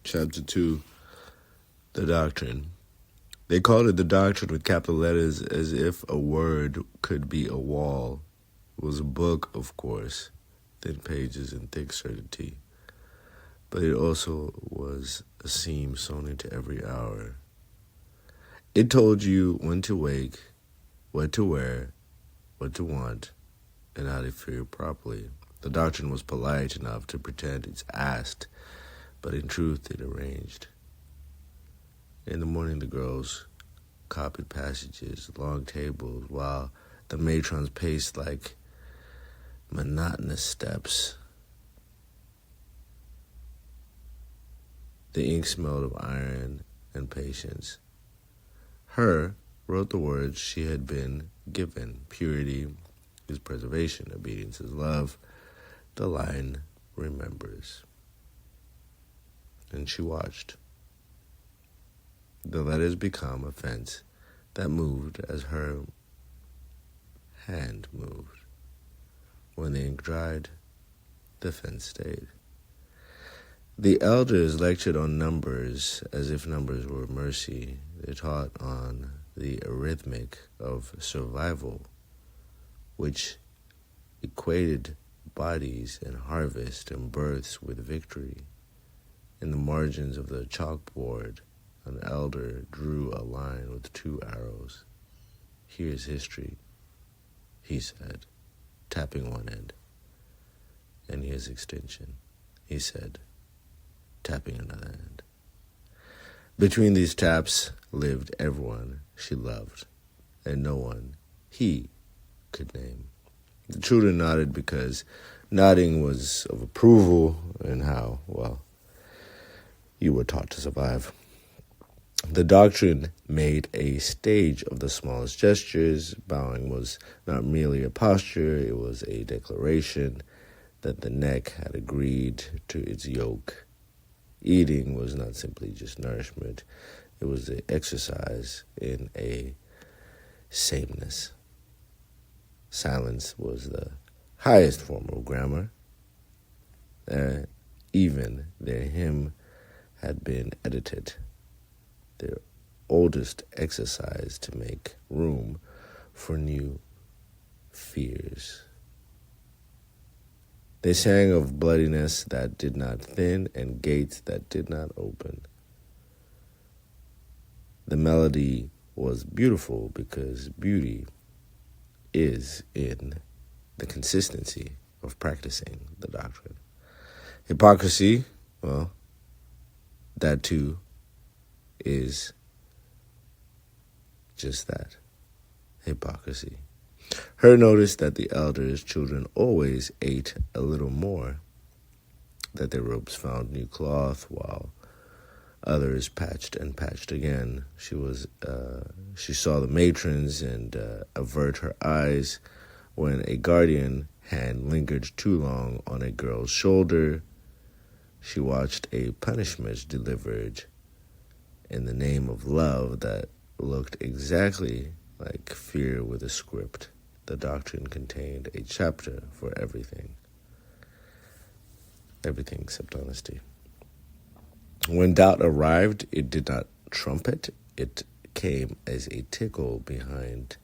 Chapter 2, The Doctrine. They called it the Doctrine with capital letters as if a word could be a wall. It was a book, of course, thin pages and thick certainty. But it also was a seam sewn into every hour. It told you when to wake, what to wear, what to want, and how to feel properly. The Doctrine was polite enough to pretend it's asked, but in truth it arranged. In the morning the girls copied passages, long tables, while the matrons paced like monotonous steps. The ink smelled of iron and patience. Her wrote the words she had been given. Purity is preservation, obedience is love. The line remembers. And she watched. The letters become a fence that moved as her hand moved. When the ink dried, the fence stayed. The elders lectured on numbers as if numbers were mercy. They taught on the arithmetic of survival, which equated bodies and harvest and births with victory. In the margins of the chalkboard, an elder drew a line with 2 arrows. Here's history, he said, tapping one end. And here's extension, he said, tapping another end. Between these taps lived everyone she loved, and no one he could name. The children nodded because nodding was of approval and how, well, you were taught to survive. The Doctrine made a stage of the smallest gestures. Bowing was not merely a posture, it was a declaration that the neck had agreed to its yoke. Eating was not simply just nourishment, it was an exercise in a sameness. Silence was the highest form of grammar. Even their hymn had been edited. Their oldest exercise to make room for new fears. They sang of bloodiness that did not thin and gates that did not open. The melody was beautiful because beauty is in the consistency of practicing the Doctrine. Hypocrisy, well, that too is just that, hypocrisy. Her noticed that the elders' children always ate a little more, that their robes found new cloth while others patched and patched again. She saw the matrons and avert her eyes when a guardian hand lingered too long on a girl's shoulder. She watched a punishment delivered in the name of love that looked exactly like fear with a script. The Doctrine contained a chapter for everything. Everything except honesty. When doubt arrived, it did not trumpet. It came as a tickle behind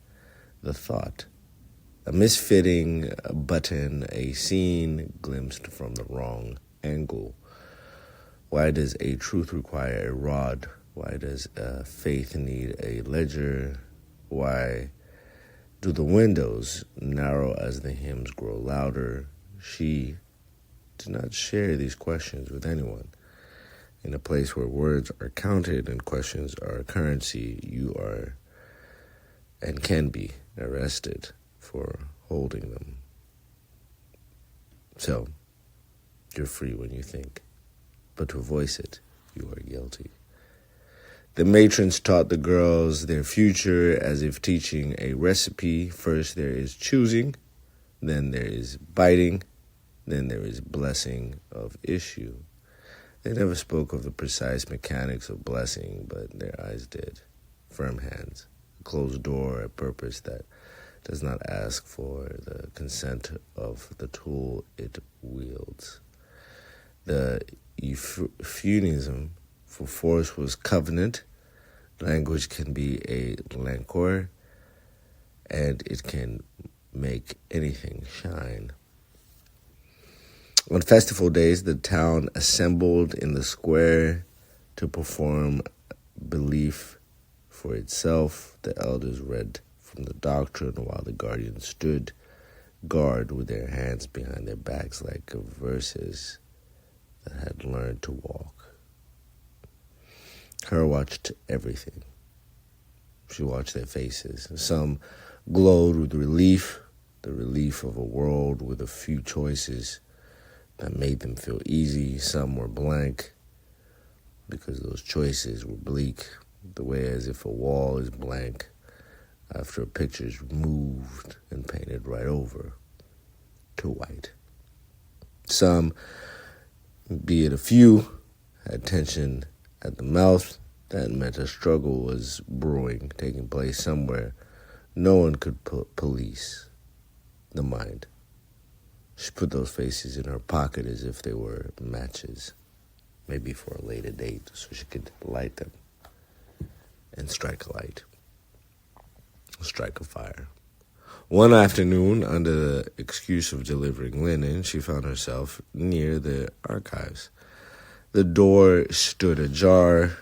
the thought. A misfitting button, a scene glimpsed from the wrong angle. Why does a truth require a rod? Why does faith need a ledger? Why do the windows narrow as the hymns grow louder? She did not share these questions with anyone. In a place where words are counted and questions are currency, you are and can be arrested for holding them. So, you're free when you think, but to voice it, you are guilty. The matrons taught the girls their future as if teaching a recipe. First there is choosing, then there is biting, then there is blessing of issue. They never spoke of the precise mechanics of blessing, but their eyes did. Firm hands, a closed door, a purpose that does not ask for the consent of the tool it wields. The euphuism for force was covenant. Language can be a languor, and it can make anything shine. On festival days, the town assembled in the square to perform belief for itself. The elders read from the doctrine while the guardians stood guard with their hands behind their backs like verses that had learned to walk. Her watched everything. She watched their faces. Some glowed with relief, the relief of a world with a few choices that made them feel easy. Some were blank because those choices were bleak, the way as if a wall is blank after a picture's moved and painted right over to white. Some, be it a few, had tension at the mouth. That meant a struggle was brewing, taking place somewhere. No one could police the mind. She put those faces in her pocket as if they were matches, maybe for a later date, so she could light them and strike a light, strike a fire. One afternoon, under the excuse of delivering linen, she found herself near the archives. The door stood ajar.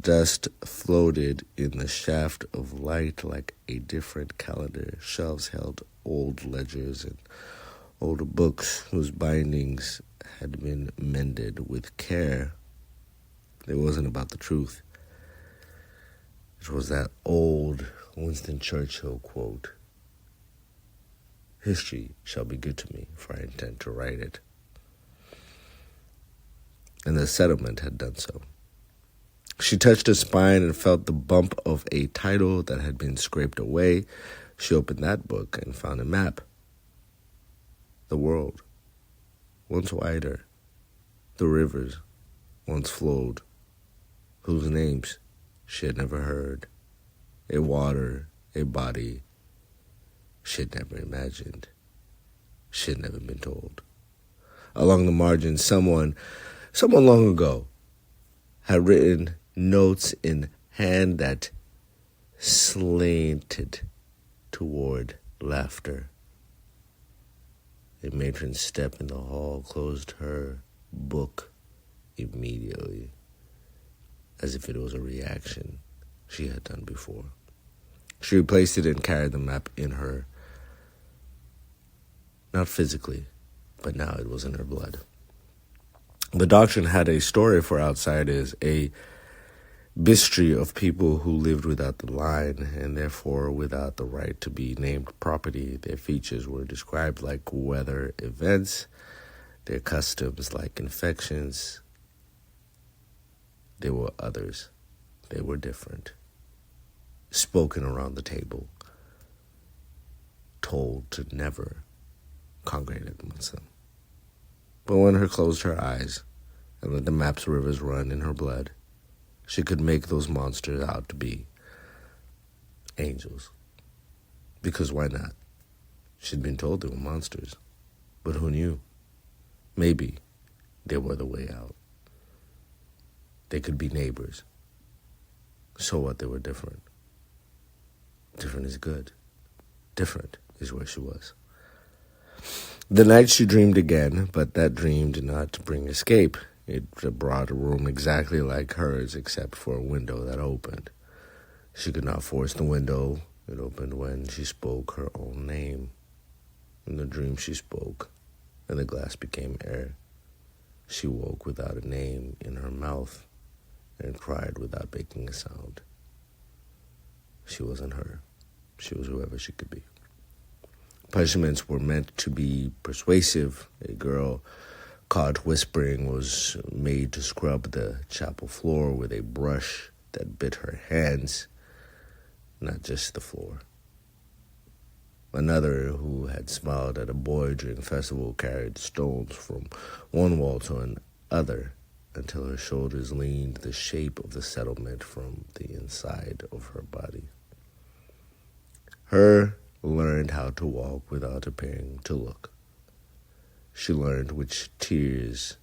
Dust floated in the shaft of light like a different calendar. Shelves held old ledgers and older books whose bindings had been mended with care. It wasn't about the truth. It was that old Winston Churchill quote, "History shall be good to me, for I intend to write it." And the settlement had done so. She touched her spine and felt the bump of a title that had been scraped away. She opened that book and found a map. The world, once wider, the rivers once flowed, whose names she had never heard, a water, a body she had never imagined, she had never been told. Along the margins, someone long ago had written notes in hand that slanted toward laughter. A matron's step in the hall closed her book immediately, as if it was a reaction she had done before. She replaced it and carried the map in her, not physically, but now it was in her blood. The Doctrine had a story for outsiders, a history of people who lived without the line and therefore without the right to be named property. Their features were described like weather events, their customs like infections. They were others. They were different. Spoken around the table, told to never congregate amongst them. But when her closed her eyes and let the map's rivers run in her blood, she could make those monsters out to be angels. Because why not? She'd been told they were monsters. But who knew? Maybe they were the way out. They could be neighbors. So what? They were different. Different is good. Different is where she was. The night she dreamed again, but that dream did not bring escape. It brought a room exactly like hers, except for a window that opened. She could not force the window. It opened when she spoke her own name. In the dream she spoke, and the glass became air. She woke without a name in her mouth and cried without making a sound. She wasn't her. She was whoever she could be. Punishments were meant to be persuasive. A girl caught whispering was made to scrub the chapel floor with a brush that bit her hands, not just the floor. Another, who had smiled at a boy during festival, carried stones from one wall to another until her shoulders leaned the shape of the settlement from the inside of her body. Her learned how to walk without appearing to look. She learned which tears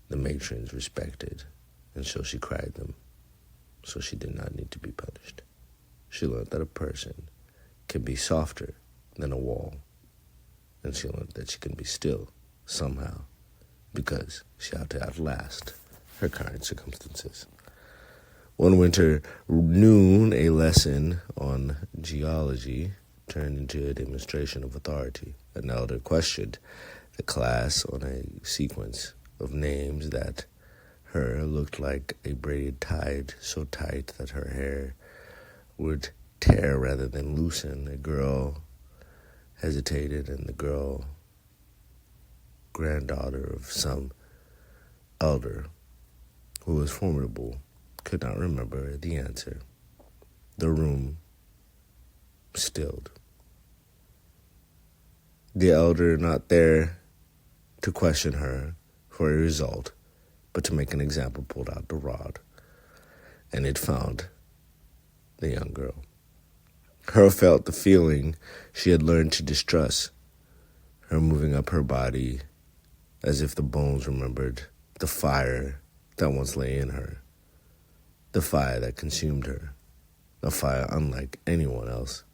the matrons respected, and so she cried them, so she did not need to be punished. She learned that a person can be softer than a wall, and she learned that she can be still somehow, because she had to outlast her current circumstances. One winter noon, a lesson on geology turned into a demonstration of authority. An elder questioned the class on a sequence of names that her looked like a braided tied so tight that her hair would tear rather than loosen. A girl hesitated, and the girl, granddaughter of some elder who was formidable, could not remember the answer. The room stilled. The elder, not there to question her for a result, but to make an example, pulled out the rod, and it found the young girl. Her felt the feeling she had learned to distrust, her moving up her body as if the bones remembered the fire that once lay in her, the fire that consumed her, a fire unlike anyone else.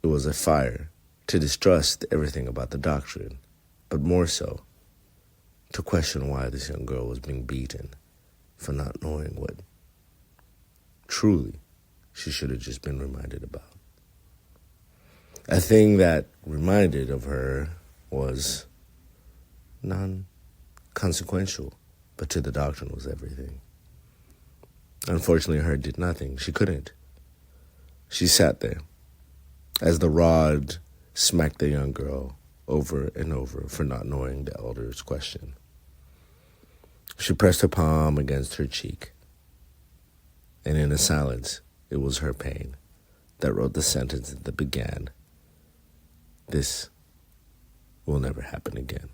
It was a fire to distrust everything about the doctrine, but more so, to question why this young girl was being beaten for not knowing what truly she should have just been reminded about. A thing that reminded of her was non-consequential, but to the doctrine was everything. Unfortunately, her did nothing. She couldn't. She sat there as the rod smacked the young girl over and over for not knowing the elder's question. She pressed her palm against her cheek, and in a silence, it was her pain that wrote the sentence that began, "This will never happen again."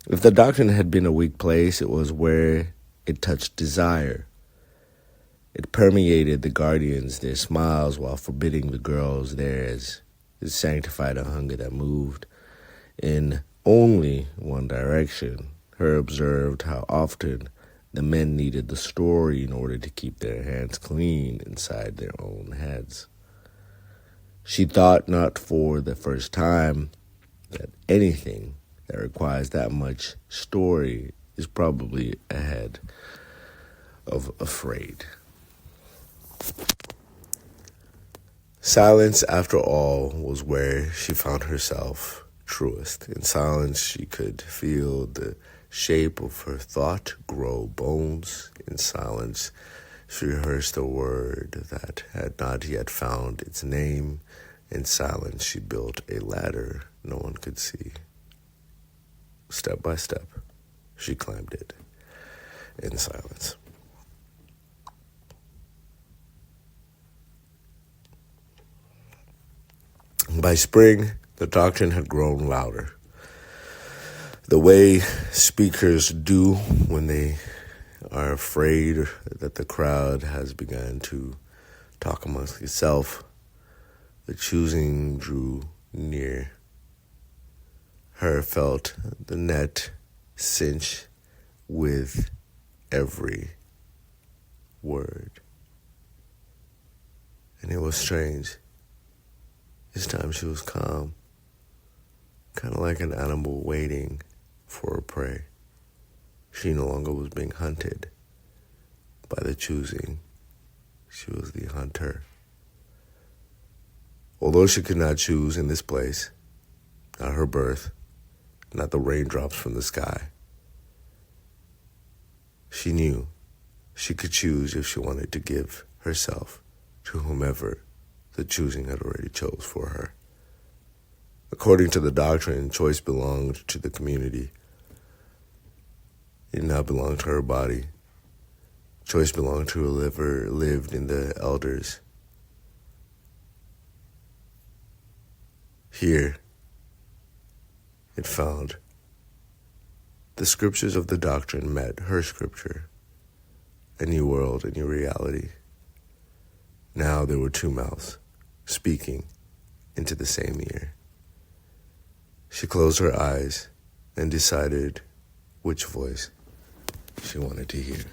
If the doctrine had been a weak place, it was where it touched desire. It permeated the guardians, their smiles, while forbidding the girls theirs. It sanctified a hunger that moved in only one direction. Her observed how often the men needed the story in order to keep their hands clean inside their own heads. She thought, not for the first time, that anything that requires that much story is probably ahead of afraid. Silence, after all, was where she found herself truest. In silence, she could feel the shape of her thought grow bones. In silence, she rehearsed a word that had not yet found its name. In silence, she built a ladder no one could see. Step by step, she climbed it in silence. By spring, the doctrine had grown louder. The way speakers do when they are afraid that the crowd has begun to talk amongst itself. The choosing drew near. Her felt the net cinch with every word. And it was strange. This time she was calm, kind of like an animal waiting for a prey. She no longer was being hunted by the choosing. She was the hunter. Although she could not choose in this place, not her birth, not the raindrops from the sky, she knew she could choose if she wanted to give herself to whomever the choosing had already chose for her. According to the doctrine, choice belonged to the community. It did not belong to her body. Choice belonged to whoever lived in the elders. Here, it found the scriptures of the doctrine met her scripture, a new world, a new reality. Now there were two mouths speaking into the same ear. She closed her eyes and decided which voice she wanted to hear.